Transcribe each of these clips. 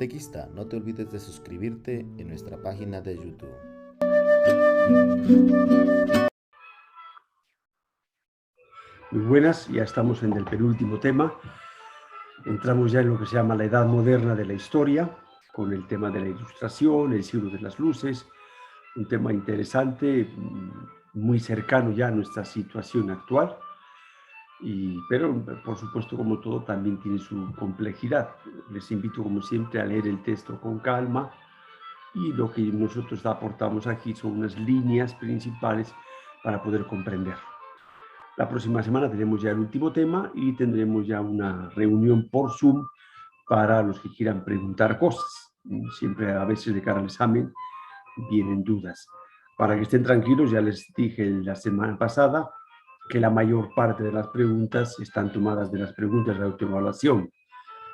Catequista, no te olvides de suscribirte en nuestra página de YouTube. Muy buenas, ya estamos en el penúltimo tema. Entramos ya en lo que se llama la edad moderna de la historia, con el tema de la ilustración, el siglo de las luces, un tema interesante, muy cercano ya a nuestra situación actual, pero por supuesto, como todo, también tiene su complejidad. Les invito, como siempre, a leer el texto con calma, y lo que nosotros aportamos aquí son unas líneas principales para poder comprenderlo. La próxima semana tenemos ya el último tema y tendremos ya una reunión por Zoom para los que quieran preguntar cosas. Siempre, a veces, de cara al examen vienen dudas. Para que estén tranquilos, ya les dije la semana pasada que la mayor parte de las preguntas están tomadas de las preguntas de autoevaluación.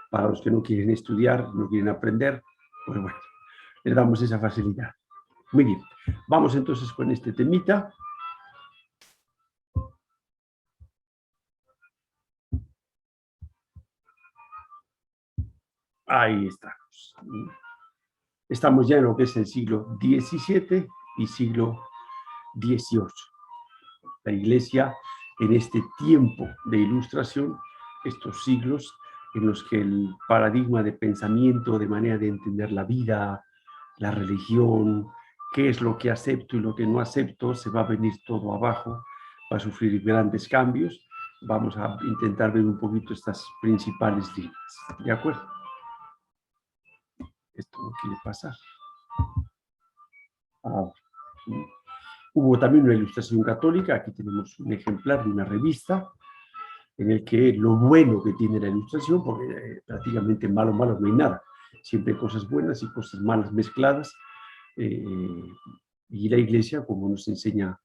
Para los que no quieren estudiar, no quieren aprender, pues bueno, les damos esa facilidad. Muy bien, vamos entonces con este temita. Ahí estamos. Estamos ya en lo que es el siglo XVII y siglo XVIII. La Iglesia, en este tiempo de ilustración, estos siglos en los que el paradigma de pensamiento, de manera de entender la vida, la religión, qué es lo que acepto y lo que no acepto, se va a venir todo abajo, va a sufrir grandes cambios. Vamos a intentar ver un poquito estas principales líneas. ¿De acuerdo? Esto no quiere pasar. Ahora, hubo también una ilustración católica. Aquí tenemos un ejemplar de una revista en el que lo bueno que tiene la ilustración, porque prácticamente malo no hay nada, siempre hay cosas buenas y cosas malas mezcladas, y la Iglesia, como nos enseña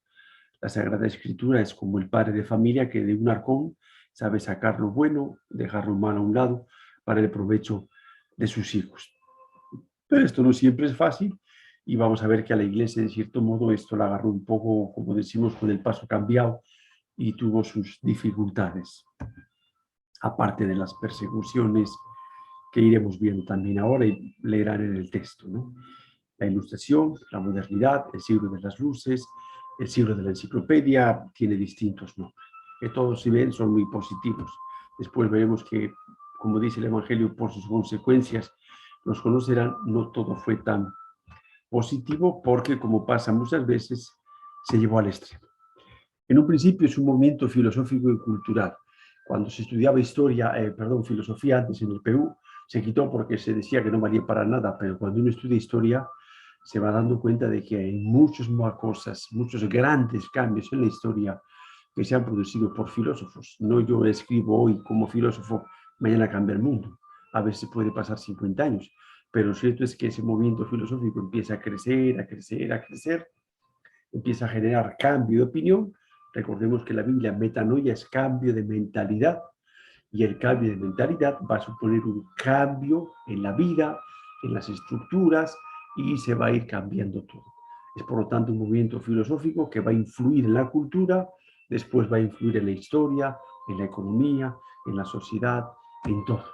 la Sagrada Escritura, es como el padre de familia que de un arcón sabe sacar lo bueno, dejar lo malo a un lado para el provecho de sus hijos. Pero esto no siempre es fácil, y vamos a ver que a la Iglesia, de cierto modo, esto la agarró un poco, como decimos, con el paso cambiado, y tuvo sus dificultades, aparte de las persecuciones que iremos viendo también ahora y leerán en el texto, ¿no? La ilustración, la modernidad, el siglo de las luces, el siglo de la enciclopedia, tiene distintos nombres, que todos, si ven, son muy positivos. Después veremos que, como dice el Evangelio, por sus consecuencias los conocerán. No todo fue tan positivo, porque, como pasa muchas veces, se llevó al extremo. En un principio es un movimiento filosófico y cultural. Cuando se estudiaba filosofía antes en el Perú, se quitó porque se decía que no valía para nada, pero cuando uno estudia historia se va dando cuenta de que hay muchas cosas, muchos grandes cambios en la historia que se han producido por filósofos. No yo escribo hoy como filósofo, mañana cambia el mundo. A veces puede pasar 50 años, pero lo cierto es que ese movimiento filosófico empieza a crecer, a crecer, a crecer, empieza a generar cambio de opinión. Recordemos que la Biblia, metanoia, es cambio de mentalidad, y el cambio de mentalidad va a suponer un cambio en la vida, en las estructuras, y se va a ir cambiando todo. Es, por lo tanto, un movimiento filosófico que va a influir en la cultura, después va a influir en la historia, en la economía, en la sociedad, en todo.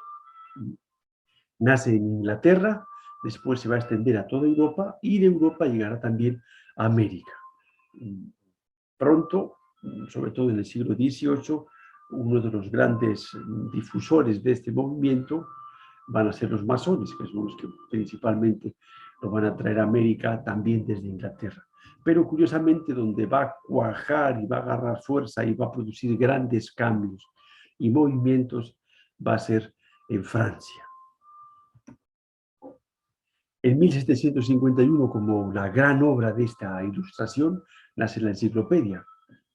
Nace en Inglaterra, después se va a extender a toda Europa, y de Europa llegará también a América. Pronto, sobre todo en el siglo XVIII, uno de los grandes difusores de este movimiento van a ser los masones, que son los que principalmente lo van a traer a América, también desde Inglaterra. Pero curiosamente, donde va a cuajar y va a agarrar fuerza y va a producir grandes cambios y movimientos, va a ser en Francia. En 1751, como la gran obra de esta ilustración, nace la enciclopedia.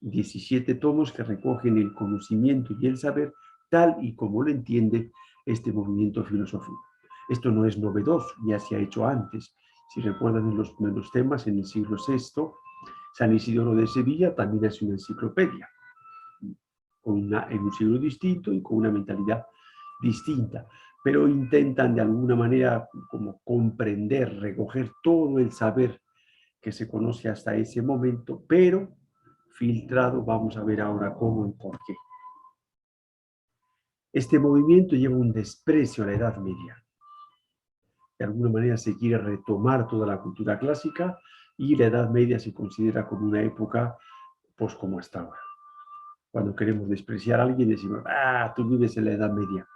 17 tomos que recogen el conocimiento y el saber tal y como lo entiende este movimiento filosófico. Esto no es novedoso, ya se ha hecho antes. Si recuerdan, en los temas, en el siglo VI, San Isidoro de Sevilla también hace una enciclopedia, en un siglo distinto y con una mentalidad distinta, pero intentan de alguna manera como comprender, recoger todo el saber que se conoce hasta ese momento, pero filtrado. Vamos a ver ahora cómo y por qué. Este movimiento lleva un desprecio a la Edad Media. de alguna manera se quiere retomar toda la cultura clásica y la Edad Media se considera como una época pues como hasta ahora. Cuando queremos despreciar a alguien decimos, ah, tú vives en la Edad Media.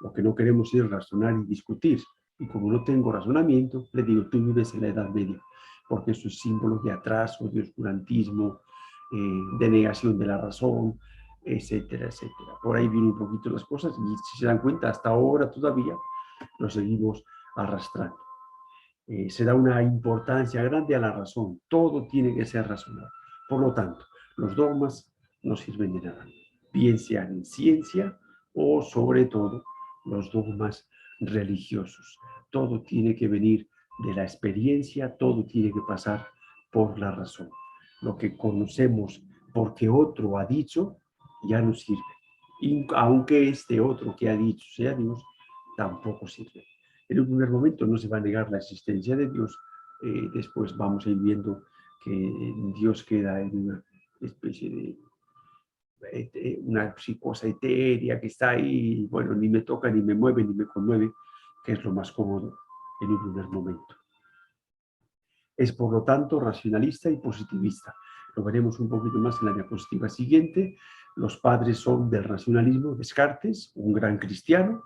Lo que no queremos es razonar y discutir. Y como no tengo razonamiento, le digo, tú vives en la Edad Media, porque eso es símbolo de atraso, de oscurantismo, de negación de la razón, etcétera, etcétera. Por ahí vienen un poquito las cosas y si se dan cuenta, hasta ahora todavía lo seguimos arrastrando. Se da una importancia grande a la razón. Todo tiene que ser razonable. Por lo tanto, los dogmas no sirven de nada. Bien sean en ciencia o, sobre todo, los dogmas religiosos. Todo tiene que venir de la experiencia, todo tiene que pasar por la razón. Lo que conocemos porque otro ha dicho, ya no sirve. Y aunque este otro que ha dicho sea Dios, tampoco sirve. En un primer momento no se va a negar la existencia de Dios, después vamos a ir viendo que Dios queda en una especie de una cosa etérea que está ahí, bueno, ni me toca, ni me mueve, ni me conmueve, que es lo más cómodo en un primer momento. Es por lo tanto racionalista y positivista. Lo veremos un poquito más en la diapositiva siguiente. Los padres son del racionalismo, Descartes, un gran cristiano,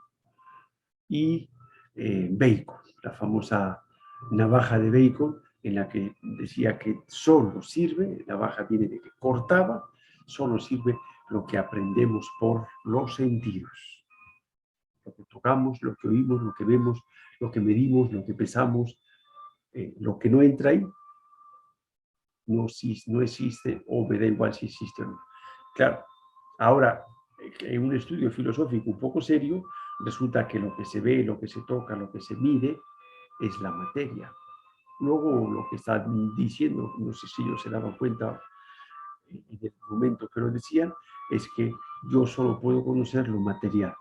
y Bacon, la famosa navaja de Bacon, en la que decía que solo sirve, la navaja viene de que cortaba, solo sirve lo que aprendemos por los sentidos. Lo que tocamos, lo que oímos, lo que vemos, lo que medimos, lo que pesamos, lo que no entra ahí, no existe, o me da igual si existe o no. Claro, ahora, en un estudio filosófico un poco serio, resulta que lo que se ve, lo que se toca, lo que se mide, es la materia. Luego, lo que están diciendo, no sé si ellos se daban cuenta en el momento que lo decían, es que yo solo puedo conocer lo material,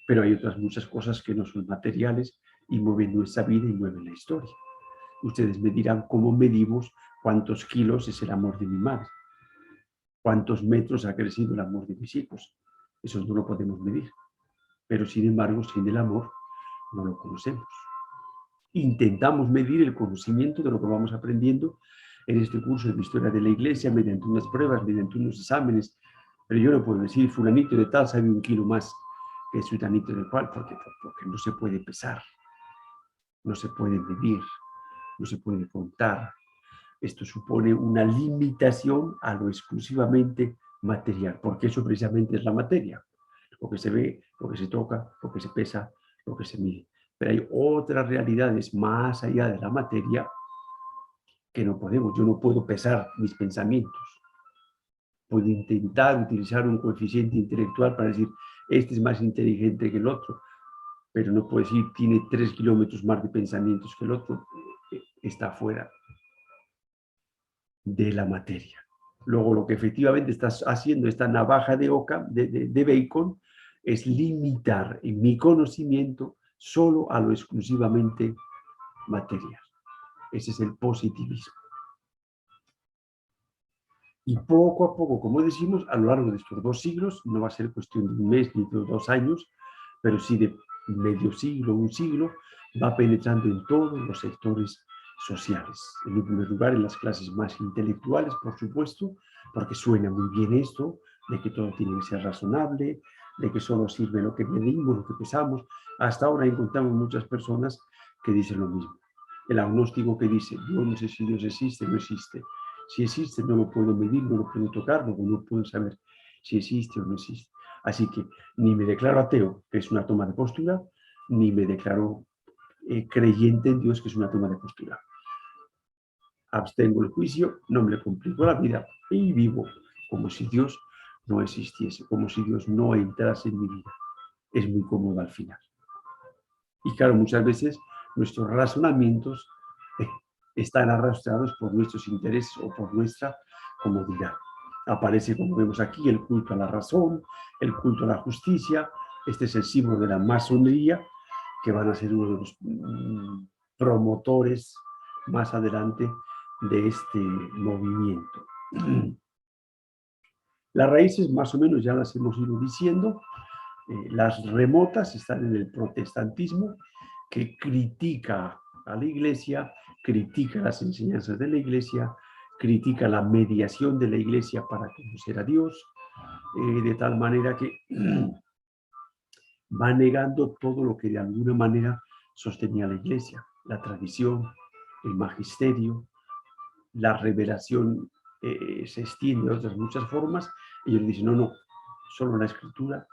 pero hay otras muchas cosas que no son materiales y mueven nuestra vida y mueven la historia. Ustedes me dirán cómo medimos cuántos kilos es el amor de mi madre, cuántos metros ha crecido el amor de mis hijos. Eso no lo podemos medir, pero sin embargo, sin el amor, no lo conocemos. Intentamos medir el conocimiento de lo que vamos aprendiendo en este curso de historia de la Iglesia mediante unas pruebas, mediante unos exámenes, pero yo no puedo decir fulanito de tal sabe 1 kilo más que sutanito de cual, porque no se puede pesar, no se puede medir, no se puede contar. Esto supone una limitación a lo exclusivamente material, porque eso precisamente es la materia, lo que se ve, lo que se toca, lo que se pesa, lo que se mide. Pero hay otras realidades más allá de la materia que no podemos. Yo no puedo pesar mis pensamientos. Puedo intentar utilizar un coeficiente intelectual para decir, este es más inteligente que el otro, pero no puedo decir, tiene 3 kilómetros más de pensamientos que el otro, está fuera de la materia. Luego, lo que efectivamente está haciendo esta navaja de Bacon es limitar mi conocimiento solo a lo exclusivamente material. Ese es el positivismo. Y poco a poco, como decimos, a lo largo de estos 2 siglos, no va a ser cuestión de 1 mes ni de 2 años, pero sí de medio siglo, 1 siglo, va penetrando en todos los sectores sociales. En primer lugar, en las clases más intelectuales, por supuesto, porque suena muy bien esto, de que todo tiene que ser razonable, de que solo sirve lo que medimos, lo que pesamos. Hasta ahora encontramos muchas personas que dicen lo mismo. El agnóstico que dice, yo no sé si Dios existe, no existe. Si existe, no lo puedo medir, no lo puedo tocar, no puedo saber si existe o no existe. Así que ni me declaro ateo, que es una toma de postura, ni me declaro creyente en Dios, que es una toma de postura. Abstengo el juicio, no me le complico la vida y vivo como si Dios no existiese, como si Dios no entrase en mi vida. Es muy cómodo al final. Y claro, muchas veces nuestros razonamientos están arrastrados por nuestros intereses o por nuestra comodidad. Aparece, como vemos aquí, el culto a la razón, el culto a la justicia. Este es el símbolo de la masonería, que van a ser uno de los promotores más adelante de este movimiento. Las raíces más o menos ya las hemos ido diciendo. Las remotas están en el protestantismo que critica a la Iglesia, critica las enseñanzas de la Iglesia, critica la mediación de la Iglesia para conocer a Dios, de tal manera que va negando todo lo que de alguna manera sostenía la Iglesia, la tradición, el magisterio, la revelación se extiende de otras muchas formas. Ellos dicen, no, no, solo la Escritura,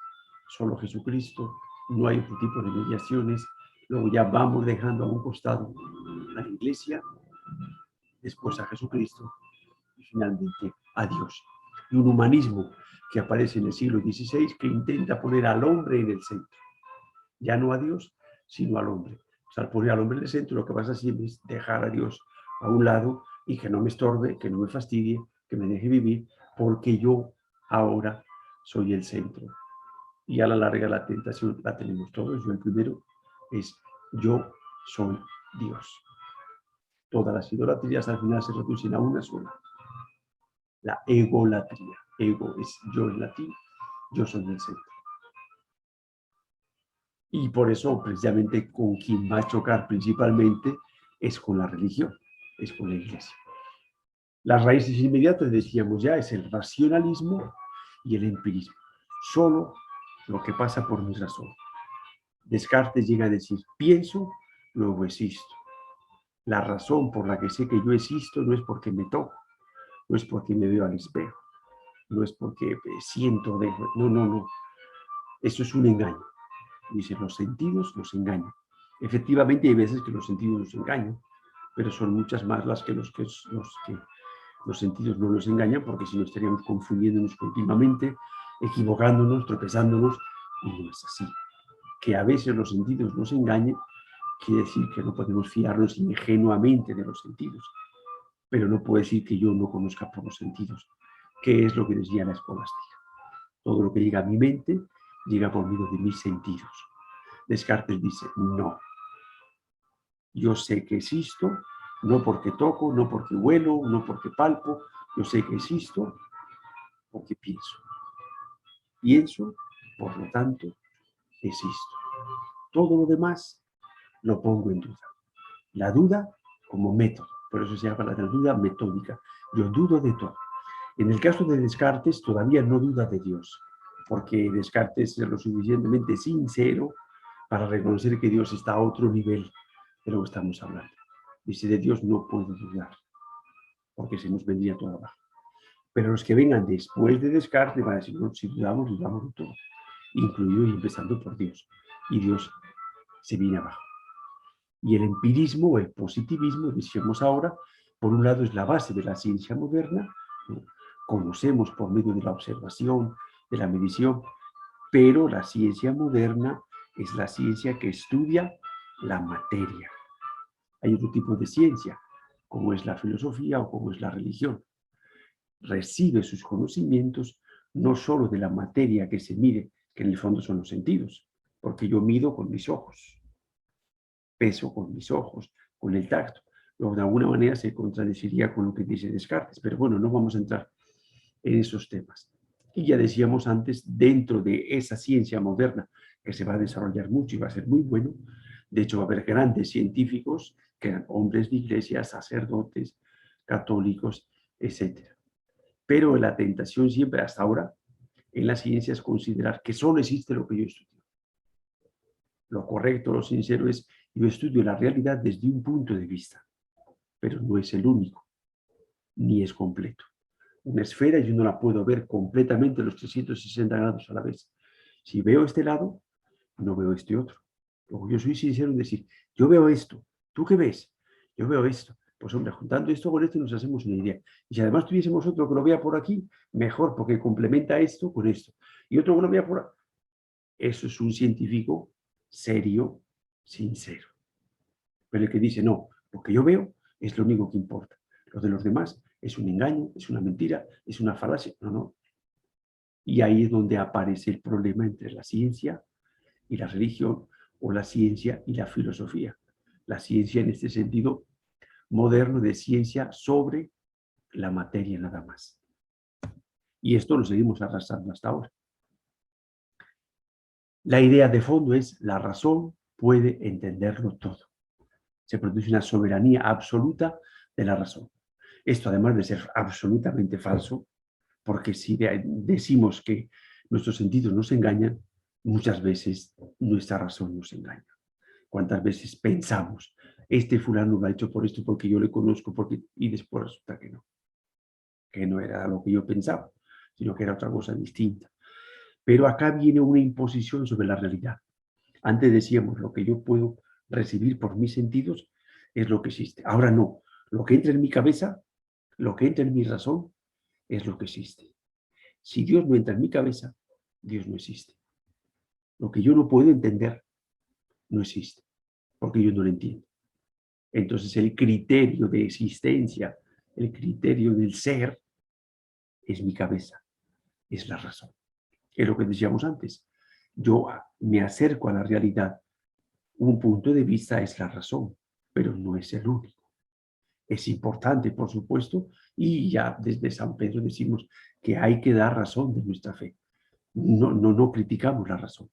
solo Jesucristo, no hay otro tipo de mediaciones. Luego ya vamos dejando a un costado a la Iglesia, después a Jesucristo y finalmente a Dios. Y un humanismo que aparece en el siglo XVI que intenta poner al hombre en el centro. Ya no a Dios, sino al hombre. O sea, al poner al hombre en el centro, lo que pasa siempre es dejar a Dios a un lado y que no me estorbe, que no me fastidie, que me deje vivir, porque yo ahora soy el centro. Y a la larga la tentación la tenemos todos. Yo el primero es yo soy Dios. Todas las idolatrías al final se reducen a una sola. La egolatría. Ego es yo en latín, yo soy el centro. Y por eso, precisamente, con quien va a chocar principalmente es con la religión, es con la Iglesia. Las raíces inmediatas, decíamos ya, es el racionalismo y el empirismo. Solo lo que pasa por mi razón. Descartes llega a decir, pienso, luego existo. La razón por la que sé que yo existo no es porque me toco, no es porque me veo al espejo, no es porque siento, no, no, no. Eso es un engaño. Dice, los sentidos nos engañan. Efectivamente, hay veces que los sentidos nos engañan, pero son muchas más las que los sentidos no nos engañan, porque si no estaríamos confundiéndonos continuamente, equivocándonos, tropezándonos, y no es así. Que a veces los sentidos nos engañen, quiere decir que no podemos fiarnos ingenuamente de los sentidos, pero no puede decir que yo no conozca por los sentidos, que es lo que decía la escolástica. Todo lo que llega a mi mente llega por medio de mis sentidos. Descartes dice, no. Yo sé que existo, no porque toco, no porque huelo, no porque palpo, yo sé que existo porque pienso. Pienso, por lo tanto, existo. Todo lo demás lo pongo en duda. La duda como método, por eso se llama la duda metódica. Yo dudo de todo. En el caso de Descartes todavía no duda de Dios, porque Descartes es lo suficientemente sincero para reconocer que Dios está a otro nivel de lo que estamos hablando. Dice, de Dios no puedo dudar, porque se nos vendría todo abajo. Pero los que vengan después de Descartes van a decir, no, si dudamos, dudamos de todo, incluido y empezando por Dios. Y Dios se viene abajo. Y el empirismo o el positivismo, decíamos ahora, por un lado es la base de la ciencia moderna, ¿no? Conocemos por medio de la observación, de la medición, pero la ciencia moderna es la ciencia que estudia la materia. Hay otro tipo de ciencia, como es la filosofía o como es la religión. Recibe sus conocimientos no solo de la materia que se mide, que en el fondo son los sentidos, porque yo mido con mis ojos, peso con mis ojos, con el tacto. Luego, de alguna manera se contradeciría con lo que dice Descartes, pero bueno, no vamos a entrar en esos temas. Y ya decíamos antes, dentro de esa ciencia moderna que se va a desarrollar mucho y va a ser muy bueno, de hecho va a haber grandes científicos que eran hombres de iglesia, sacerdotes, católicos, etc. Pero la tentación siempre hasta ahora en la ciencia es considerar que solo existe lo que yo estudio. Lo correcto, lo sincero es, yo estudio la realidad desde un punto de vista, pero no es el único, ni es completo. Una esfera yo no la puedo ver completamente los 360 grados a la vez. Si veo este lado, no veo este otro. Luego yo soy sincero en decir, yo veo esto, ¿tú qué ves? Yo veo esto. Pues hombre, juntando esto con esto nos hacemos una idea. Y si además tuviésemos otro que lo vea por aquí, mejor, porque complementa esto con esto. Y otro que lo vea por aquí. Eso es un científico serio, sincero. Pero el que dice, no, lo que yo veo es lo único que importa. Lo de los demás es un engaño, es una mentira, es una falacia. No, no. Y ahí es donde aparece el problema entre la ciencia y la religión, o la ciencia y la filosofía. La ciencia en este sentido moderno de ciencia sobre la materia nada más. Y esto lo seguimos arrastrando hasta ahora. La idea de fondo es la razón puede entenderlo todo. Se produce una soberanía absoluta de la razón. Esto, además de ser absolutamente falso, porque si decimos que nuestros sentidos nos engañan, muchas veces nuestra razón nos engaña. ¿Cuántas veces pensamos, este fulano lo ha hecho por esto porque yo le conozco, y después resulta que no era lo que yo pensaba, sino que era otra cosa distinta? Pero acá viene una imposición sobre la realidad. Antes decíamos, lo que yo puedo recibir por mis sentidos es lo que existe. Ahora no, lo que entra en mi cabeza, lo que entra en mi razón, es lo que existe. Si Dios no entra en mi cabeza, Dios no existe. Lo que yo no puedo entender, no existe, porque yo no lo entiendo. Entonces el criterio de existencia, el criterio del ser, es mi cabeza, es la razón. Es lo que decíamos antes. Yo me acerco a la realidad. Un punto de vista es la razón, pero no es el único. Es importante, por supuesto, y ya desde San Pedro decimos que hay que dar razón de nuestra fe. No criticamos la razón.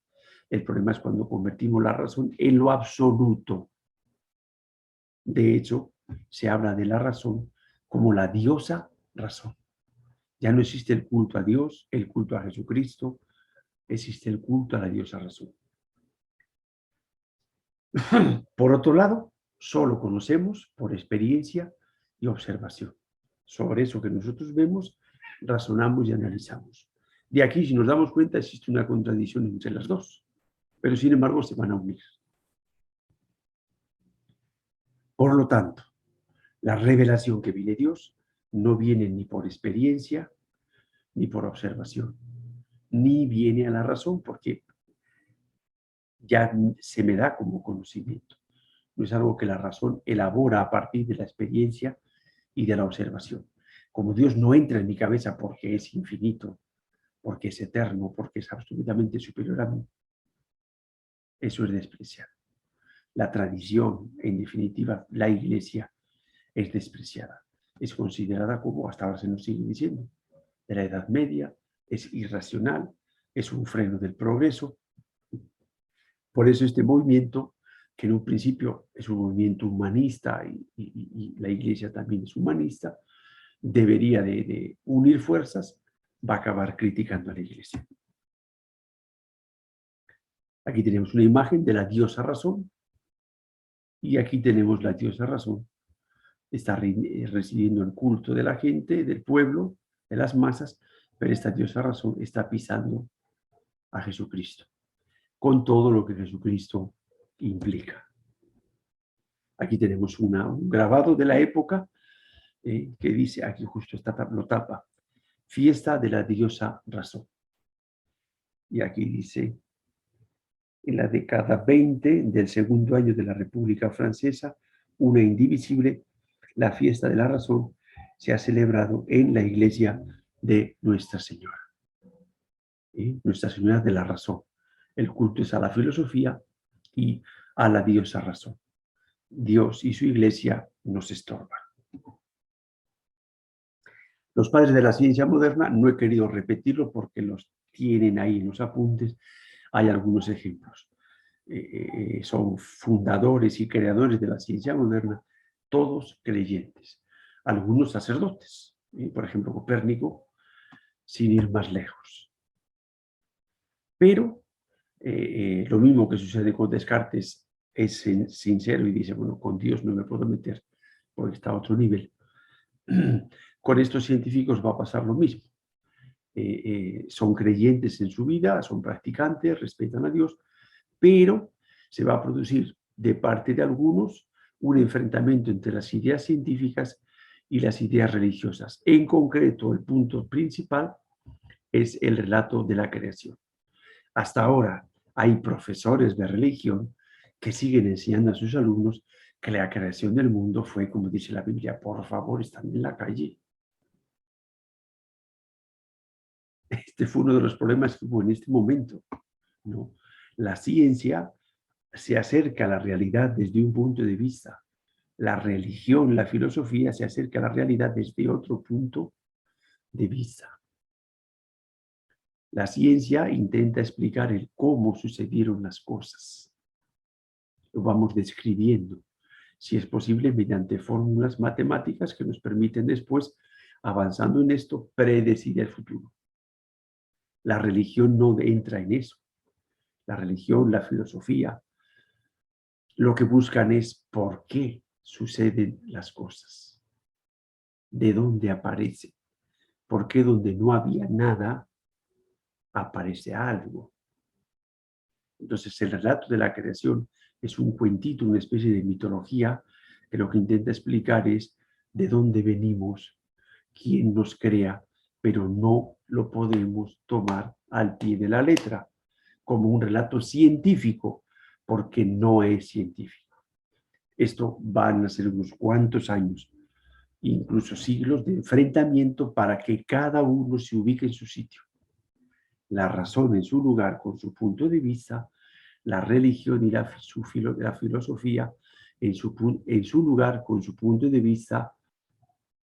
El problema es cuando convertimos la razón en lo absoluto. De hecho, se habla de la razón como la diosa razón. Ya no existe el culto a Dios, el culto a Jesucristo, existe el culto a la diosa razón. Por otro lado, solo conocemos por experiencia y observación. Sobre eso que nosotros vemos, razonamos y analizamos. De aquí, si nos damos cuenta, existe una contradicción entre las dos, pero sin embargo se van a unir. Por lo tanto, la revelación que viene de Dios no viene ni por experiencia, ni por observación, ni viene a la razón, porque ya se me da como conocimiento. No es algo que la razón elabora a partir de la experiencia y de la observación. Como Dios no entra en mi cabeza porque es infinito, porque es eterno, porque es absolutamente superior a mí, eso es despreciado. La tradición, en definitiva, la Iglesia, es despreciada. Es considerada, como hasta ahora se nos sigue diciendo, de la Edad Media, es irracional, es un freno del progreso. Por eso este movimiento, que en un principio es un movimiento humanista y la Iglesia también es humanista, debería de unir fuerzas, va a acabar criticando a la Iglesia. Aquí tenemos una imagen de la diosa razón y aquí tenemos la diosa razón. Está recibiendo el culto de la gente, del pueblo, de las masas, pero esta diosa razón está pisando a Jesucristo, con todo lo que Jesucristo implica. Aquí tenemos un grabado de la época que dice, aquí justo lo tapa, fiesta de la diosa razón. Y aquí dice, en la década 20 del segundo año de la República Francesa, una indivisible, la fiesta de la razón se ha celebrado en la iglesia de Nuestra Señora. Nuestra Señora de la Razón. El culto es a la filosofía y a la diosa razón. Dios y su iglesia nos estorban. Los padres de la ciencia moderna, no he querido repetirlo porque los tienen ahí en los apuntes, hay algunos ejemplos. Son fundadores y creadores de la ciencia moderna, todos creyentes, algunos sacerdotes, por ejemplo Copérnico, sin ir más lejos. Pero lo mismo que sucede con Descartes, es sincero y dice, bueno, con Dios no me puedo meter porque está a otro nivel. Con estos científicos va a pasar lo mismo. Son creyentes en su vida, son practicantes, respetan a Dios, pero se va a producir de parte de algunos un enfrentamiento entre las ideas científicas y las ideas religiosas. En concreto, el punto principal es el relato de la creación. Hasta ahora hay profesores de religión que siguen enseñando a sus alumnos que la creación del mundo fue, como dice la Biblia, por favor, están en la calle. Este fue uno de los problemas que hubo en este momento, ¿no? La ciencia se acerca a la realidad desde un punto de vista. La religión, la filosofía se acerca a la realidad desde otro punto de vista. La ciencia intenta explicar el cómo sucedieron las cosas. lo vamos describiendo, si es posible, mediante fórmulas matemáticas que nos permiten después, avanzando en esto, predecir el futuro. La religión no entra en eso. La religión, la filosofía, lo que buscan es por qué suceden las cosas, de dónde aparece, por qué donde no había nada aparece algo. Entonces el relato de la creación es un cuentito, una especie de mitología que lo que intenta explicar es de dónde venimos, quién nos crea, pero no lo podemos tomar al pie de la letra como un relato científico, porque no es científico. Esto van a ser unos cuantos años, incluso siglos de enfrentamiento para que cada uno se ubique en su sitio. La razón en su lugar con su punto de vista, la religión y la filosofía en su lugar con su punto de vista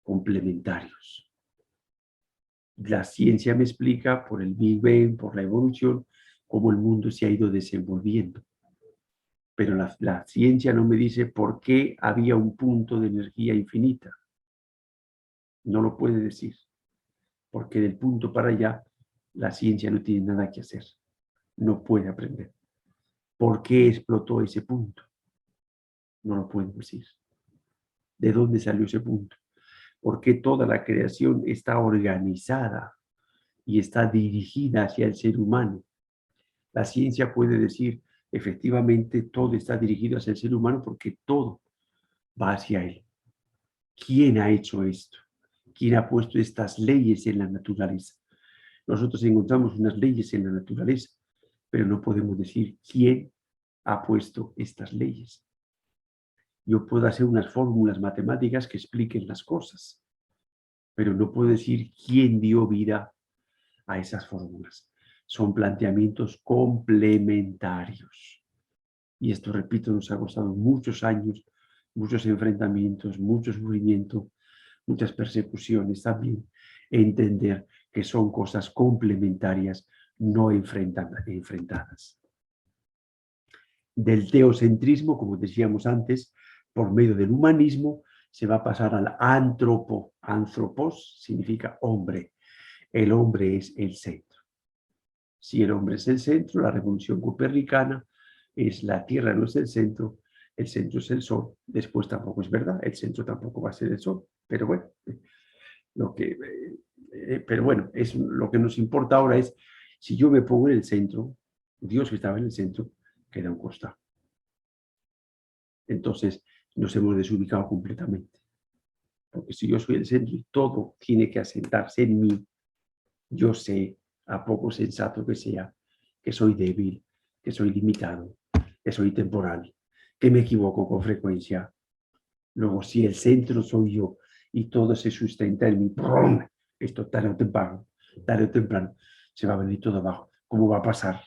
complementarios. La ciencia me explica por el Big Bang, por la evolución, cómo el mundo se ha ido desenvolviendo. Pero la ciencia no me dice por qué había un punto de energía infinita. No lo puede decir, porque del punto para allá la ciencia no tiene nada que hacer, no puede aprender. ¿Por qué explotó ese punto? No lo puede decir. ¿De dónde salió ese punto? ¿Por qué toda la creación está organizada y está dirigida hacia el ser humano? La ciencia puede decir, efectivamente, todo está dirigido hacia el ser humano porque todo va hacia él. ¿Quién ha hecho esto? ¿Quién ha puesto estas leyes en la naturaleza? Nosotros encontramos unas leyes en la naturaleza, pero no podemos decir quién ha puesto estas leyes. Yo puedo hacer unas fórmulas matemáticas que expliquen las cosas, pero no puedo decir quién dio vida a esas fórmulas. Son planteamientos complementarios. Y esto, repito, nos ha costado muchos años, muchos enfrentamientos, mucho sufrimiento, muchas persecuciones también, entender que son cosas complementarias, no enfrentadas. Del teocentrismo, como decíamos antes, por medio del humanismo, se va a pasar al antropo. Antropos significa hombre. El hombre es el centro. Si el hombre es el centro, la revolución copernicana es la Tierra no es el centro es el Sol. Después tampoco es verdad, el centro tampoco va a ser el Sol. Pero bueno, lo que nos importa ahora es, si yo me pongo en el centro, Dios que estaba en el centro, queda a un costado. Entonces nos hemos desubicado completamente. Porque si yo soy el centro y todo tiene que asentarse en mí, yo sé, a poco sensato que sea, que soy débil, que soy limitado, que soy temporal, que me equivoco con frecuencia. Luego, si el centro soy yo y todo se sustenta en mí, ¡prum! Esto tarde o temprano, se va a venir todo abajo. ¿Cómo va a pasar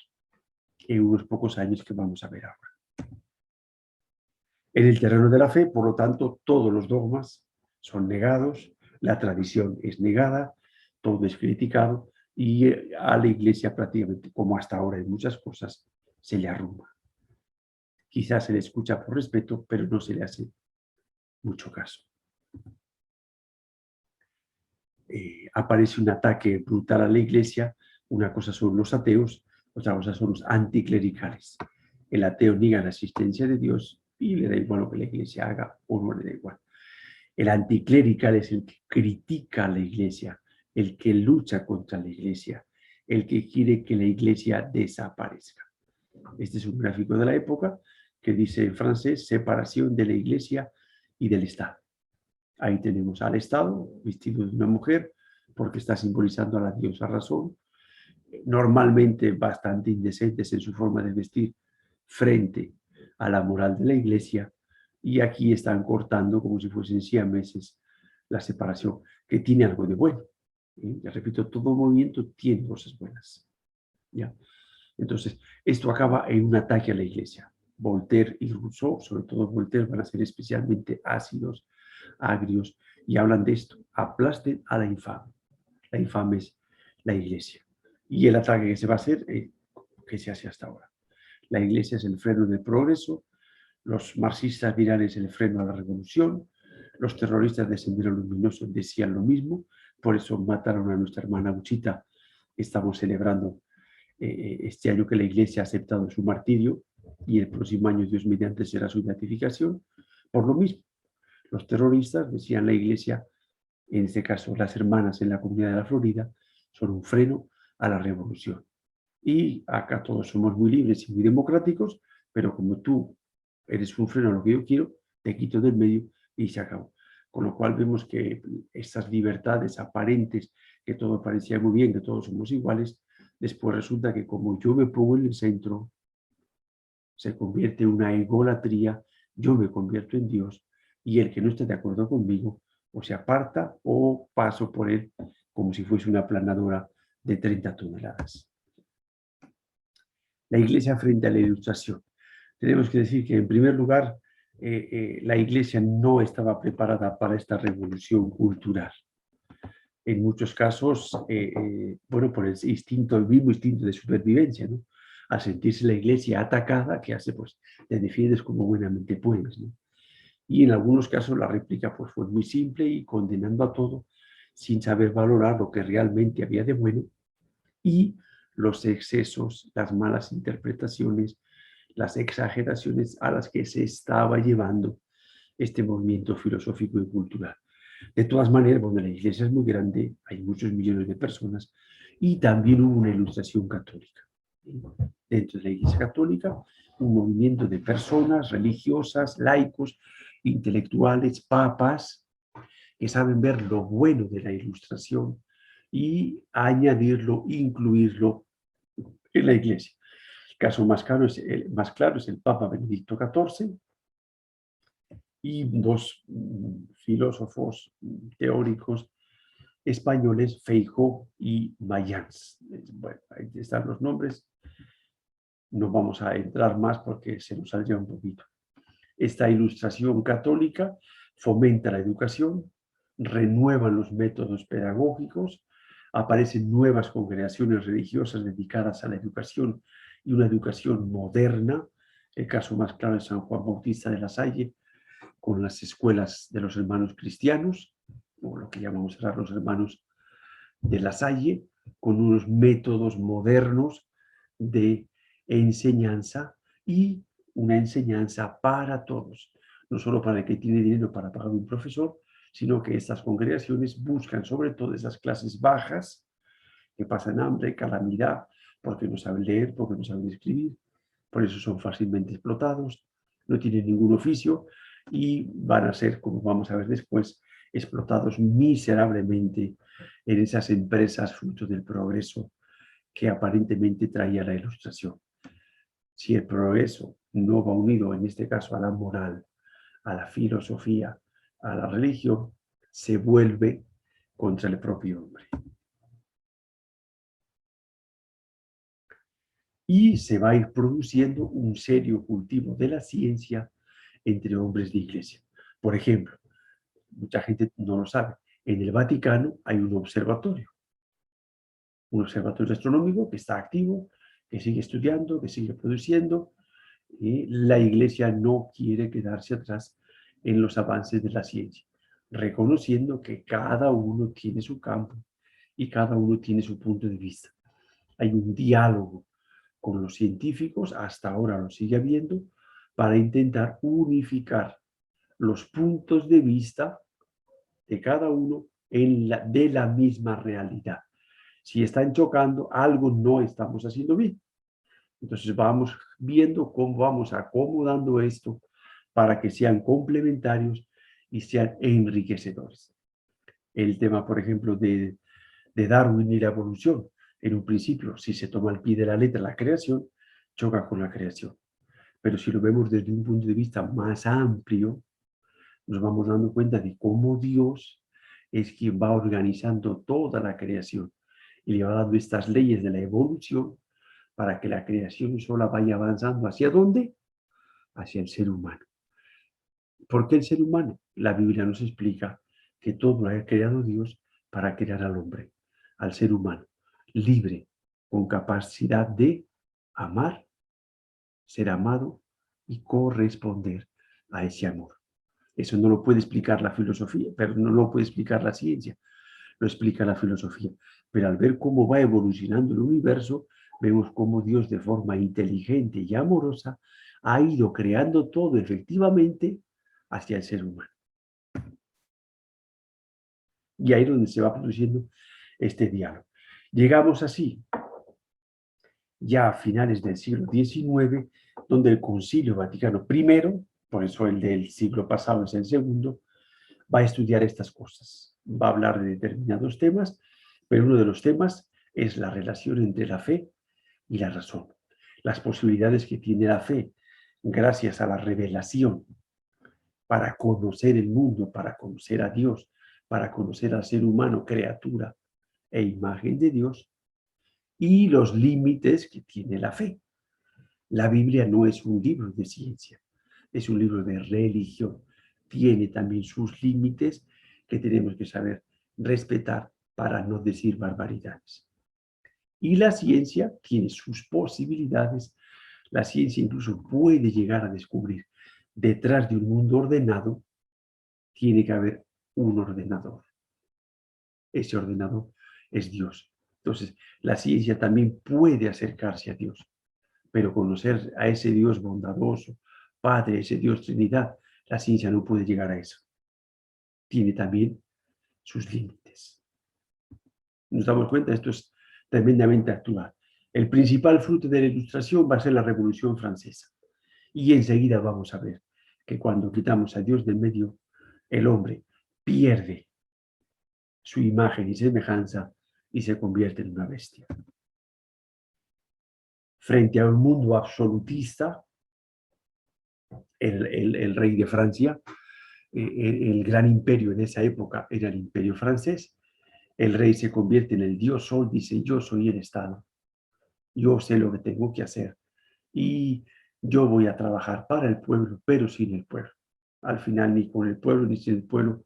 en unos pocos años que vamos a ver ahora? En el terreno de la fe, por lo tanto, todos los dogmas son negados, la tradición es negada, todo es criticado y a la Iglesia prácticamente, como hasta ahora en muchas cosas, se le arruma. Quizás se le escucha por respeto, pero no se le hace mucho caso. Aparece un ataque brutal a la Iglesia, una cosa son los ateos, otra cosa son los anticlericales. El ateo niega la existencia de Dios y le da igual lo que la Iglesia haga o no le da igual. El anticlerical es el que critica a la Iglesia, el que lucha contra la Iglesia, el que quiere que la Iglesia desaparezca. Este es un gráfico de la época que dice en francés, separación de la Iglesia y del Estado. Ahí tenemos al Estado vestido de una mujer porque está simbolizando a la diosa razón, normalmente bastante indecentes en su forma de vestir frente a la moral de la Iglesia, y aquí están cortando como si fuesen siameses la separación, que tiene algo de bueno. Ya repito, todo movimiento tiene cosas buenas. ¿Ya? Entonces, esto acaba en un ataque a la Iglesia. Voltaire y Rousseau, sobre todo Voltaire, van a ser especialmente ácidos, agrios, y hablan de esto: aplasten a la infame. La infame es la Iglesia. Y el ataque que se va a hacer, que se hace hasta ahora. La Iglesia es el freno del progreso, Los marxistas virales el freno a la revolución, los terroristas de Sendero Luminoso decían lo mismo, por eso mataron a nuestra hermana Uchita. Estamos celebrando este año que la Iglesia ha aceptado su martirio y el próximo año, Dios mediante, será su beatificación. Por lo mismo, los terroristas, decían la Iglesia, en este caso las hermanas en la comunidad de la Florida, son un freno a la revolución. Y acá todos somos muy libres y muy democráticos, pero como tú eres un freno a lo que yo quiero, te quito del medio y se acabó. Con lo cual vemos que estas libertades aparentes, que todo parecía muy bien, que todos somos iguales, después resulta que como yo me pongo en el centro, se convierte en una egolatría, yo me convierto en Dios y el que no esté de acuerdo conmigo o se aparta o paso por él como si fuese una planadora de 30 toneladas. La Iglesia frente a la Ilustración. Tenemos que decir que, en primer lugar, la Iglesia no estaba preparada para esta revolución cultural. En muchos casos, bueno, por el instinto, el mismo instinto de supervivencia, ¿no? Al sentirse la Iglesia atacada, ¿qué hace? Pues te defiendes como buenamente puedes, ¿no? Y en algunos casos la réplica pues, fue muy simple y condenando a todo sin saber valorar lo que realmente había de bueno y los excesos, las malas interpretaciones, las exageraciones a las que se estaba llevando este movimiento filosófico y cultural. De todas maneras, bueno, la iglesia es muy grande, hay muchos millones de personas y también hubo una ilustración católica. Dentro de la iglesia católica, un movimiento de personas religiosas, laicos, intelectuales, papas, que saben ver lo bueno de la ilustración y añadirlo, incluirlo en la iglesia. El caso más claro es el Papa Benedicto XIV y dos filósofos teóricos españoles, Feijó y Mayans. Bueno, ahí están los nombres. No vamos a entrar más porque se nos saldría un poquito. Esta ilustración católica fomenta la educación, renuevan los métodos pedagógicos, aparecen nuevas congregaciones religiosas dedicadas a la educación y una educación moderna. El caso más claro es San Juan Bautista de la Salle, con las escuelas de los hermanos cristianos, o lo que llamamos ahora los hermanos de la Salle, con unos métodos modernos de enseñanza y una enseñanza para todos, no solo para el que tiene dinero para pagar un profesor, sino que estas congregaciones buscan sobre todo esas clases bajas que pasan hambre, calamidad, porque no saben leer, porque no saben escribir, por eso son fácilmente explotados, no tienen ningún oficio y van a ser, como vamos a ver después, explotados miserablemente en esas empresas fruto del progreso que aparentemente traía la ilustración. Si el progreso no va unido, en este caso, a la moral, a la filosofía, a la religión, se vuelve contra el propio hombre. Y se va a ir produciendo un serio cultivo de la ciencia entre hombres de iglesia. Por ejemplo, mucha gente no lo sabe, en el Vaticano hay un observatorio astronómico que está activo, que sigue estudiando, que sigue produciendo, y la Iglesia no quiere quedarse atrás en los avances de la ciencia, reconociendo que cada uno tiene su campo y cada uno tiene su punto de vista. Hay un diálogo con los científicos, hasta ahora lo sigue habiendo, para intentar unificar los puntos de vista de cada uno de la misma realidad. Si están chocando, algo no estamos haciendo bien. Entonces vamos viendo cómo vamos acomodando esto para que sean complementarios y sean enriquecedores. El tema, por ejemplo, de Darwin y la evolución. En un principio, si se toma al pie de la letra la creación, choca con la creación. Pero si lo vemos desde un punto de vista más amplio, nos vamos dando cuenta de cómo Dios es quien va organizando toda la creación y le va dando estas leyes de la evolución para que la creación sola vaya avanzando. ¿Hacia dónde? Hacia el ser humano. ¿Por qué el ser humano? La Biblia nos explica que todo lo ha creado Dios para crear al hombre, al ser humano, libre, con capacidad de amar, ser amado y corresponder a ese amor. Eso no lo puede explicar la filosofía, pero no lo puede explicar la ciencia, lo explica la filosofía. Pero al ver cómo va evolucionando el universo, vemos cómo Dios de forma inteligente y amorosa ha ido creando todo efectivamente hacia el ser humano. Y ahí es donde se va produciendo este diálogo. Llegamos así, ya a finales del siglo XIX, donde el Concilio Vaticano I, por eso el del siglo pasado es el segundo, va a estudiar estas cosas. Va a hablar de determinados temas, pero uno de los temas es la relación entre la fe y la razón. Las posibilidades que tiene la fe gracias a la revelación para conocer el mundo, para conocer a Dios, para conocer al ser humano, criatura e imagen de Dios, y los límites que tiene la fe. La Biblia no es un libro de ciencia, es un libro de religión. Tiene también sus límites que tenemos que saber respetar para no decir barbaridades. Y la ciencia tiene sus posibilidades. La ciencia incluso puede llegar a descubrir detrás de un mundo ordenado tiene que haber un ordenador. Ese ordenador es Dios. Entonces, la ciencia también puede acercarse a Dios, pero conocer a ese Dios bondadoso, Padre, ese Dios Trinidad, la ciencia no puede llegar a eso. Tiene también sus límites. Nos damos cuenta, esto es tremendamente actual. El principal fruto de la Ilustración va a ser la Revolución Francesa. Y enseguida vamos a ver que cuando quitamos a Dios del medio, el hombre pierde su imagen y semejanza y se convierte en una bestia. Frente a un mundo absolutista, el rey de Francia, el gran imperio en esa época era el imperio francés, el rey se convierte en el dios sol, dice yo soy el Estado, yo sé lo que tengo que hacer y yo voy a trabajar para el pueblo, pero sin el pueblo. Al final ni con el pueblo ni sin el pueblo,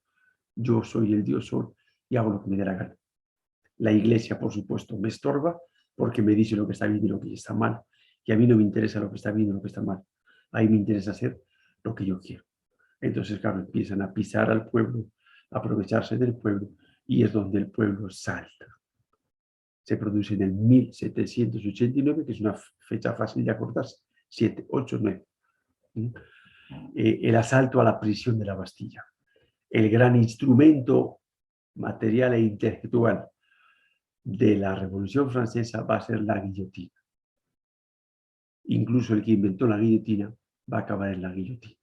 yo soy el dios sol y hago lo que me dé la gana. La iglesia, por supuesto, me estorba porque me dice lo que está bien y lo que está mal. Y a mí no me interesa lo que está bien y lo que está mal. A mí me interesa hacer lo que yo quiero. Entonces, claro, empiezan a pisar al pueblo, a aprovecharse del pueblo, y es donde el pueblo salta. Se produce en el 1789, que es una fecha fácil de acordarse, 7, 8, 9. El asalto a la prisión de la Bastilla. El gran instrumento material e intelectual de la Revolución Francesa va a ser la guillotina. Incluso el que inventó la guillotina va a acabar en la guillotina.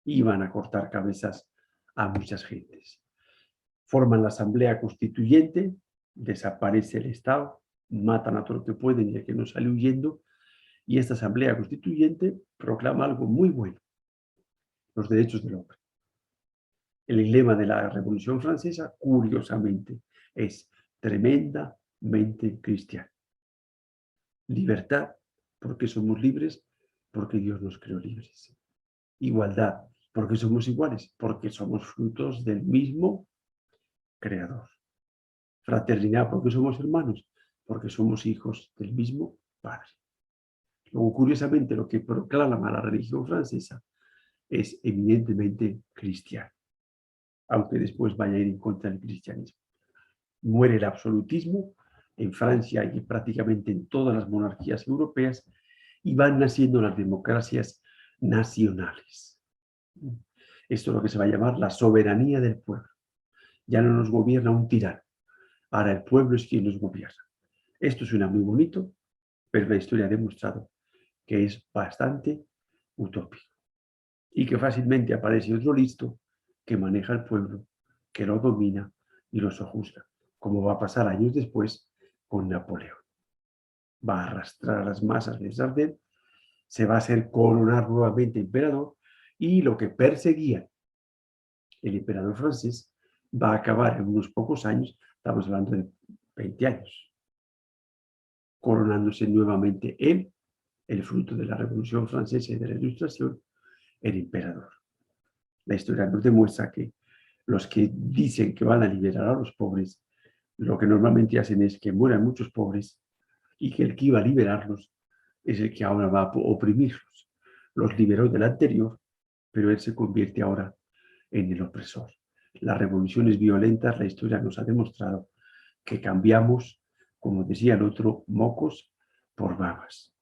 Y van a cortar cabezas a muchas gentes. Forman la Asamblea Constituyente, desaparece el Estado, matan a todo lo que pueden y el que no sale huyendo, y esta Asamblea Constituyente proclama algo muy bueno, los derechos del hombre. El lema de la Revolución Francesa, curiosamente, es tremendamente cristiano. Libertad, porque somos libres, porque Dios nos creó libres. Igualdad, porque somos iguales, porque somos frutos del mismo Creador. Fraternidad, porque somos hermanos, porque somos hijos del mismo Padre. Luego, curiosamente, lo que proclama la religión francesa es eminentemente cristiano, aunque después vaya a ir en contra del cristianismo. Muere el absolutismo en Francia y prácticamente en todas las monarquías europeas y van naciendo las democracias nacionales. Esto es lo que se va a llamar la soberanía del pueblo. Ya no nos gobierna un tirano, ahora el pueblo es quien nos gobierna. Esto suena muy bonito, pero la historia ha demostrado que es bastante utópico y que fácilmente aparece otro listo que maneja el pueblo, que lo domina y lo sojuzga, como va a pasar años después con Napoleón. Va a arrastrar a las masas de Sardén, se va a hacer coronar nuevamente emperador y lo que perseguía el emperador francés va a acabar en unos pocos años, estamos hablando de 20 años, coronándose nuevamente él, el fruto de la Revolución Francesa y de la Ilustración, el emperador. La historia nos demuestra que los que dicen que van a liberar a los pobres, lo que normalmente hacen es que mueran muchos pobres y que el que iba a liberarlos es el que ahora va a oprimirlos. los liberó del anterior, pero él se convierte ahora en el opresor. Las revoluciones violentas, la historia nos ha demostrado que cambiamos, como decía el otro, mocos por babas.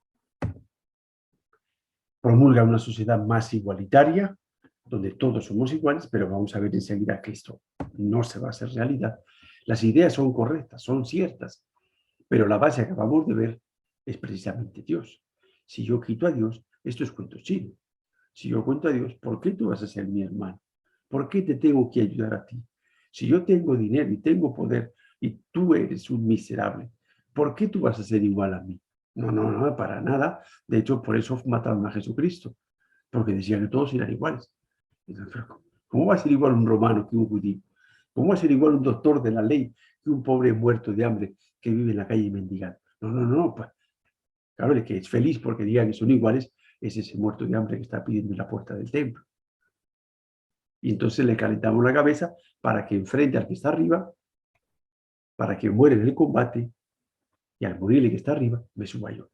Promulga una sociedad más igualitaria, donde todos somos iguales, pero vamos a ver enseguida que esto no se va a hacer realidad. Las ideas son correctas, son ciertas, pero la base que acabamos de ver es precisamente Dios. Si yo quito a Dios, esto es cuento chino. Si yo cuento a Dios, ¿por qué tú vas a ser mi hermano? ¿Por qué te tengo que ayudar a ti? Si yo tengo dinero y tengo poder y tú eres un miserable, ¿por qué tú vas a ser igual a mí? No, no, no, para nada. De hecho, por eso mataron a Jesucristo, porque decían que todos eran iguales. Entonces, ¿cómo va a ser igual un romano que un judío? ¿Cómo va a ser igual un doctor de la ley que un pobre muerto de hambre que vive en la calle mendigando? No, no, no. Pues, claro, el que es feliz porque digan que son iguales es ese muerto de hambre que está pidiendo en la puerta del templo. Y entonces le calentamos la cabeza para que enfrente al que está arriba, para que muere en el combate, y al morir el que está arriba, me suba yo.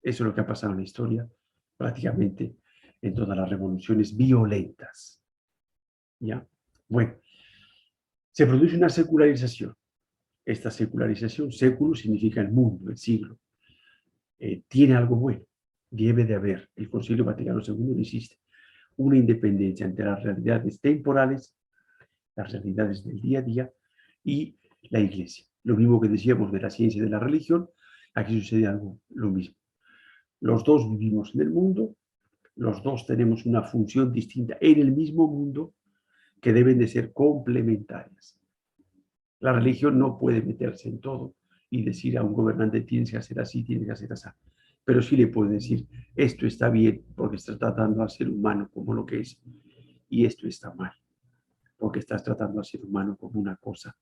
Eso es lo que ha pasado en la historia, prácticamente en todas las revoluciones violentas. ¿Ya? Bueno, se produce una secularización. Esta secularización, século significa el mundo, el siglo. Tiene algo bueno. Debe de haber, el Concilio Vaticano II insiste, una independencia entre las realidades temporales, las realidades del día a día y la Iglesia. Lo mismo que decíamos de la ciencia y de la religión, aquí sucede algo lo mismo. Los dos vivimos en el mundo, los dos tenemos una función distinta en el mismo mundo que deben de ser complementarias. La religión no puede meterse en todo y decir a un gobernante tienes que hacer así, tienes que hacer así. Pero sí le puede decir, esto está bien porque estás tratando al ser humano como lo que es, y esto está mal porque estás tratando al ser humano como una cosa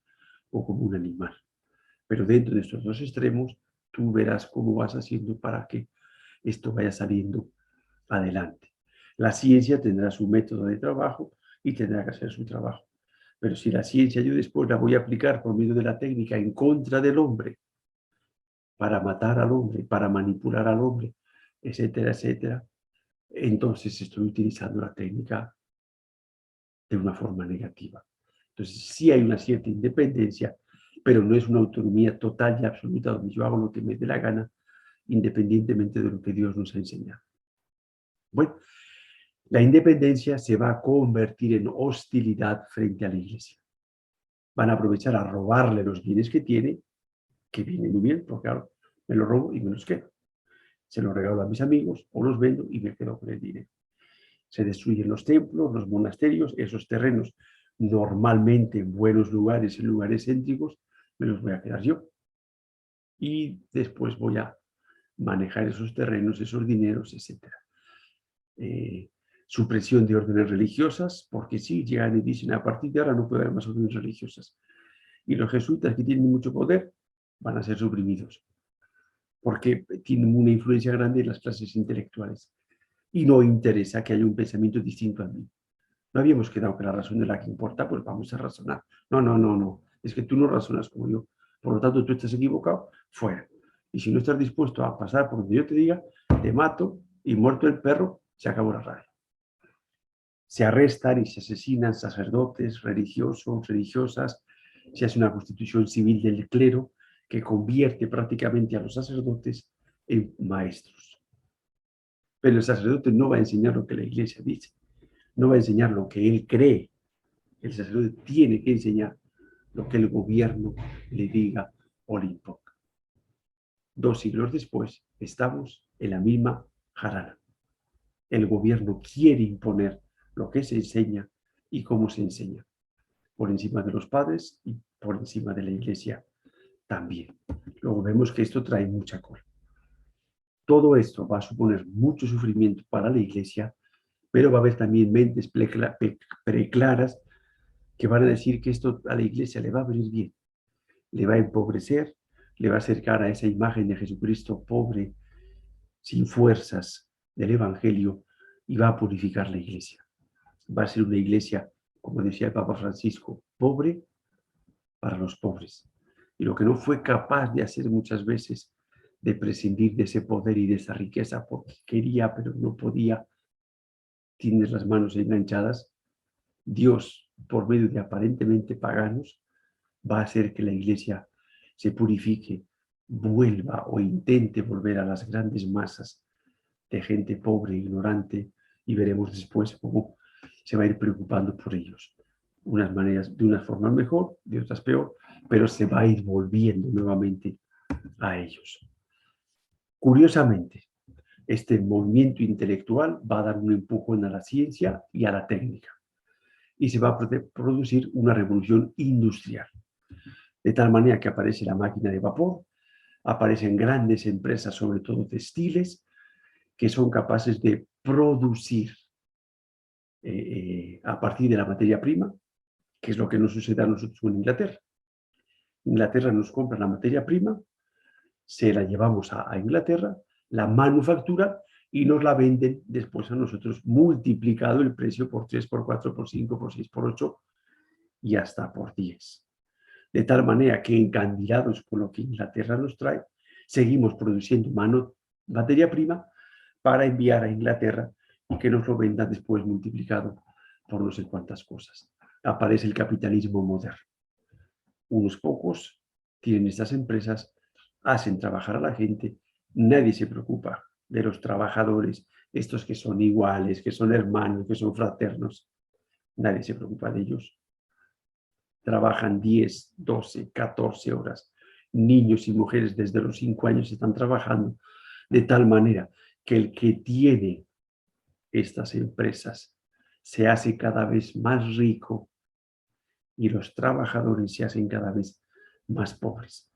o como un animal. Pero dentro de estos dos extremos, tú verás cómo vas haciendo para que esto vaya saliendo adelante. La ciencia tendrá su método de trabajo y tendrá que hacer su trabajo. Pero si la ciencia yo después la voy a aplicar por medio de la técnica en contra del hombre, para matar al hombre, para manipular al hombre, etcétera, etcétera, entonces estoy utilizando la técnica de una forma negativa. Entonces sí hay una cierta independencia, pero no es una autonomía total y absoluta donde yo hago lo que me dé la gana, independientemente de lo que Dios nos ha enseñado. Bueno, la independencia se va a convertir en hostilidad frente a la Iglesia. Van a aprovechar a robarle los bienes que tiene, que vienen muy bien, porque claro, me los robo y me los quedo. Se los regalo a mis amigos o los vendo y me quedo con el dinero. Se destruyen los templos, los monasterios, esos terrenos normalmente en buenos lugares, en lugares céntricos, me los voy a quedar yo. Y después voy a manejar esos terrenos, esos dineros, etc. Supresión de órdenes religiosas, porque sí, llegan y dicen, a partir de ahora no puede haber más órdenes religiosas. Y los jesuitas que tienen mucho poder van a ser suprimidos, porque tienen una influencia grande en las clases intelectuales. Y no interesa que haya un pensamiento distinto a mí. No habíamos quedado que la razón es la que importa, pues vamos a razonar. No, no, no, no. Es que tú no razonas como yo. Por lo tanto, tú estás equivocado, fuera. Y si no estás dispuesto a pasar por donde yo te diga, te mato y muerto el perro, se acabó la radio. Se arrestan y se asesinan sacerdotes, religiosos, religiosas. Se hace una constitución civil del clero que convierte prácticamente a los sacerdotes en maestros. Pero el sacerdote no va a enseñar lo que la iglesia dice. No va a enseñar lo que él cree. El sacerdote tiene que enseñar lo que el gobierno le diga o le imponga. 2 siglos después, estamos en la misma jarana. El gobierno quiere imponer lo que se enseña y cómo se enseña, por encima de los padres y por encima de la iglesia también. Luego vemos que esto trae mucha cola. Todo esto va a suponer mucho sufrimiento para la iglesia, pero va a haber también mentes preclaras que van a decir que esto a la iglesia le va a venir bien, le va a empobrecer, le va a acercar a esa imagen de Jesucristo pobre, sin fuerzas del Evangelio, y va a purificar la iglesia. Va a ser una iglesia, como decía el Papa Francisco, pobre para los pobres. Y lo que no fue capaz de hacer muchas veces de prescindir de ese poder y de esa riqueza porque quería, pero no podía, tienes las manos enganchadas, Dios, por medio de aparentemente paganos, va a hacer que la iglesia se purifique, vuelva o intente volver a las grandes masas de gente pobre, ignorante, y veremos después cómo se va a ir preocupando por ellos. Unas maneras, de unas formas mejor, de otras peor, pero se va a ir volviendo nuevamente a ellos. Curiosamente, este movimiento intelectual va a dar un empujón a la ciencia y a la técnica, y se va a producir una revolución industrial, de tal manera que aparece la máquina de vapor, aparecen grandes empresas, sobre todo textiles, que son capaces de producir a partir de la materia prima, que es lo que nos sucede a nosotros con Inglaterra. Inglaterra nos compra la materia prima, se la llevamos a Inglaterra, la manufactura y nos la venden después a nosotros multiplicado el precio por 3, por 4, por 5, por 6, por 8 y hasta por 10. De tal manera que encandilados con lo que Inglaterra nos trae, seguimos produciendo materia prima para enviar a Inglaterra y que nos lo vendan después multiplicado por no sé cuántas cosas. Aparece el capitalismo moderno. Unos pocos tienen estas empresas, hacen trabajar a la gente, nadie se preocupa de los trabajadores, estos que son iguales, que son hermanos, que son fraternos, nadie se preocupa de ellos. Trabajan 10, 12, 14 horas. Niños y mujeres desde los 5 años están trabajando de tal manera que el que tiene estas empresas se hace cada vez más rico y los trabajadores se hacen cada vez más pobres.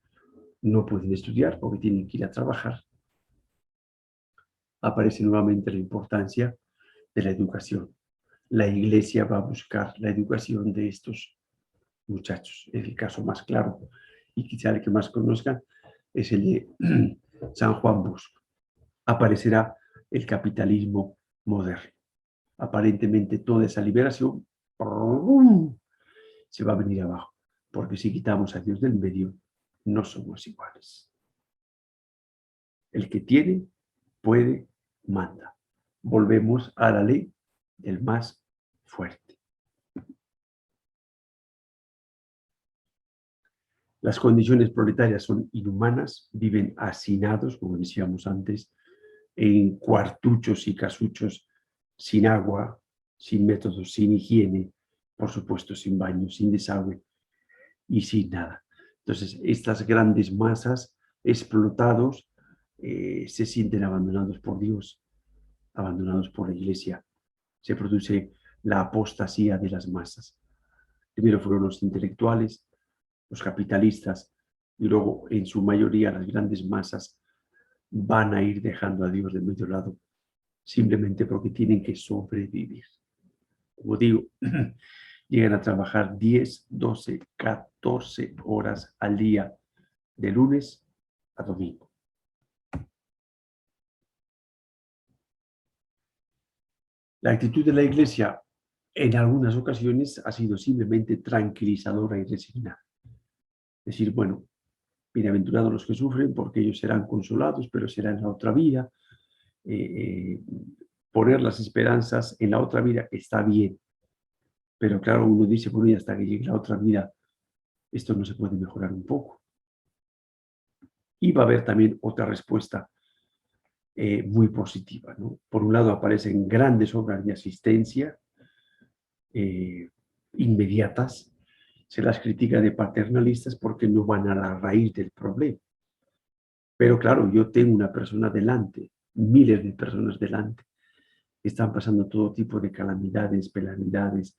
No pueden estudiar porque tienen que ir a trabajar. Aparece nuevamente la importancia de la educación. La iglesia va a buscar la educación de estos muchachos. Es el caso más claro y quizá el que más conozcan es el de San Juan Bosco. Aparecerá el capitalismo moderno. Aparentemente toda esa liberación se va a venir abajo, porque si quitamos a Dios del medio, no somos iguales. El que tiene, puede, manda. Volvemos a la ley del más fuerte. Las condiciones proletarias son inhumanas, viven hacinados, como decíamos antes, en cuartuchos y casuchos, sin agua, sin métodos, sin higiene, por supuesto sin baño, sin desagüe y sin nada. Entonces, estas grandes masas explotados se sienten abandonados por Dios, abandonados por la iglesia. Se produce la apostasía de las masas. Primero fueron los intelectuales, los capitalistas, y luego en su mayoría las grandes masas van a ir dejando a Dios de medio lado, simplemente porque tienen que sobrevivir. Como digo, llegan a trabajar 10, 12, 14 horas al día, de lunes a domingo. La actitud de la iglesia en algunas ocasiones ha sido simplemente tranquilizadora y resignada. Decir, bueno, bienaventurados los que sufren porque ellos serán consolados, pero será en la otra vida. Poner las esperanzas en la otra vida está bien, pero claro, uno dice, bueno, y hasta que llegue la otra vida, esto no se puede mejorar un poco. Y va a haber también otra respuesta muy positiva, ¿no? Por un lado aparecen grandes obras de asistencia inmediatas, se las critica de paternalistas porque no van a la raíz del problema. Pero claro, yo tengo una persona delante, miles de personas delante, que están pasando todo tipo de calamidades, penalidades,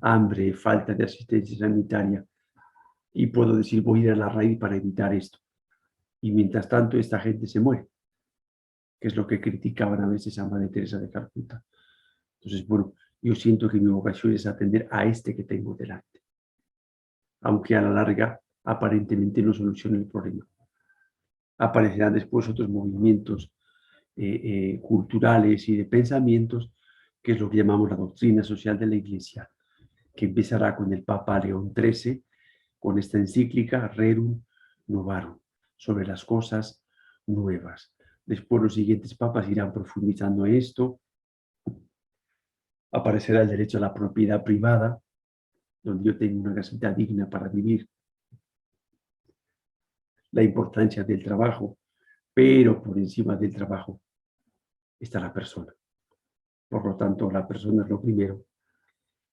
hambre, falta de asistencia sanitaria, y puedo decir, voy a ir a la raíz para evitar esto. Y mientras tanto, esta gente se muere, que es lo que criticaban a veces a Madre Teresa de Calcuta. Entonces, bueno, yo siento que mi vocación es atender a este que tengo delante, aunque a la larga aparentemente no solucione el problema. Aparecerán después otros movimientos culturales y de pensamientos, que es lo que llamamos la doctrina social de la Iglesia, que empezará con el Papa León XIII, con esta encíclica Rerum Novarum, sobre las cosas nuevas. Después los siguientes papas irán profundizando en esto. Aparecerá el derecho a la propiedad privada, donde yo tengo una casita digna para vivir. La importancia del trabajo, pero por encima del trabajo está la persona. Por lo tanto, la persona es lo primero.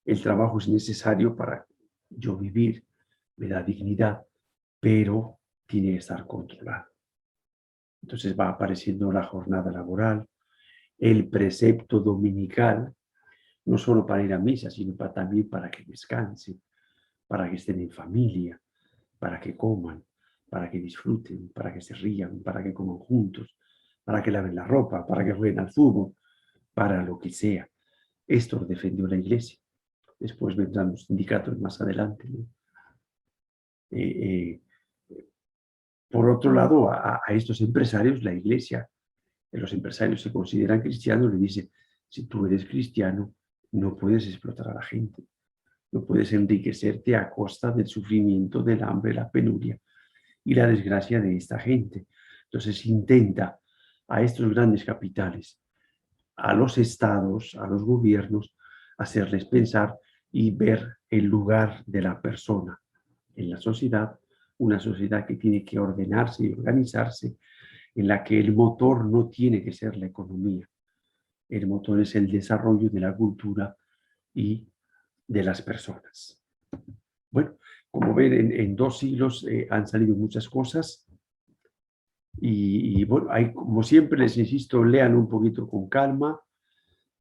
El trabajo es necesario para yo vivir, me da dignidad, pero tiene que estar controlado. Entonces va apareciendo la jornada laboral, el precepto dominical, no solo para ir a misa, sino también para que descansen, para que estén en familia, para que coman, para que disfruten, para que se rían, para que coman juntos, para que laven la ropa, para que jueguen al fútbol, para lo que sea. Esto lo defendió la Iglesia. Después vendrán los sindicatos más adelante, ¿no? Por otro lado, a estos empresarios, la Iglesia, los empresarios se consideran cristianos, le dice, si tú eres cristiano, no puedes explotar a la gente, no puedes enriquecerte a costa del sufrimiento, del hambre, la penuria y la desgracia de esta gente. Entonces intenta a estos grandes capitales, a los estados, a los gobiernos, hacerles pensar y ver el lugar de la persona en la sociedad, una sociedad que tiene que ordenarse y organizarse, en la que el motor no tiene que ser la economía. El motor es el desarrollo de la cultura y de las personas. Bueno, como ven, en 2 siglos han salido muchas cosas y bueno, como siempre les insisto, lean un poquito con calma.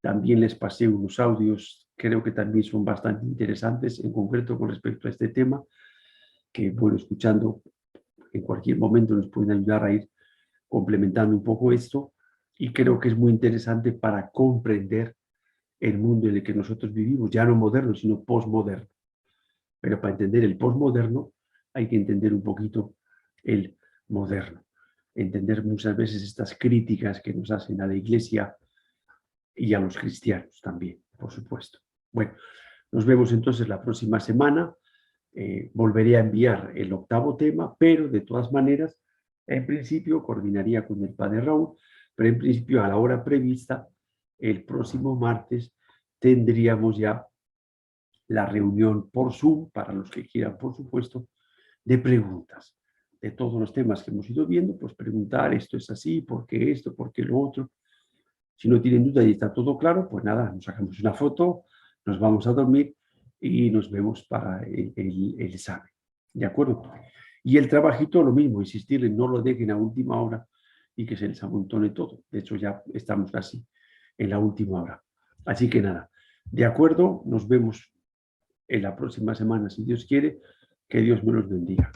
También les pasé unos audios, creo que también son bastante interesantes, en concreto con respecto a este tema, que bueno, escuchando en cualquier momento nos pueden ayudar a ir complementando un poco esto, y creo que es muy interesante para comprender el mundo en el que nosotros vivimos, ya no moderno, sino postmoderno. Pero para entender el postmoderno hay que entender un poquito el moderno, entender muchas veces estas críticas que nos hacen a la Iglesia y a los cristianos también, por supuesto. Bueno, nos vemos entonces la próxima semana. Volveré a enviar el 8º tema, pero de todas maneras, en principio coordinaría con el padre Raúl, pero en principio a la hora prevista, el próximo martes, tendríamos ya la reunión por Zoom, para los que quieran, por supuesto, de preguntas. De todos los temas que hemos ido viendo, pues preguntar, esto es así, ¿por qué esto, por qué lo otro? Si no tienen duda y está todo claro, pues nada, nos sacamos una foto, nos vamos a dormir y nos vemos para el examen. ¿De acuerdo? Y el trabajito, lo mismo, insistirles, no lo dejen a última hora y que se les amontone todo. De hecho, ya estamos casi en la última hora. Así que nada, de acuerdo, nos vemos en la próxima semana, si Dios quiere. Que Dios me los bendiga.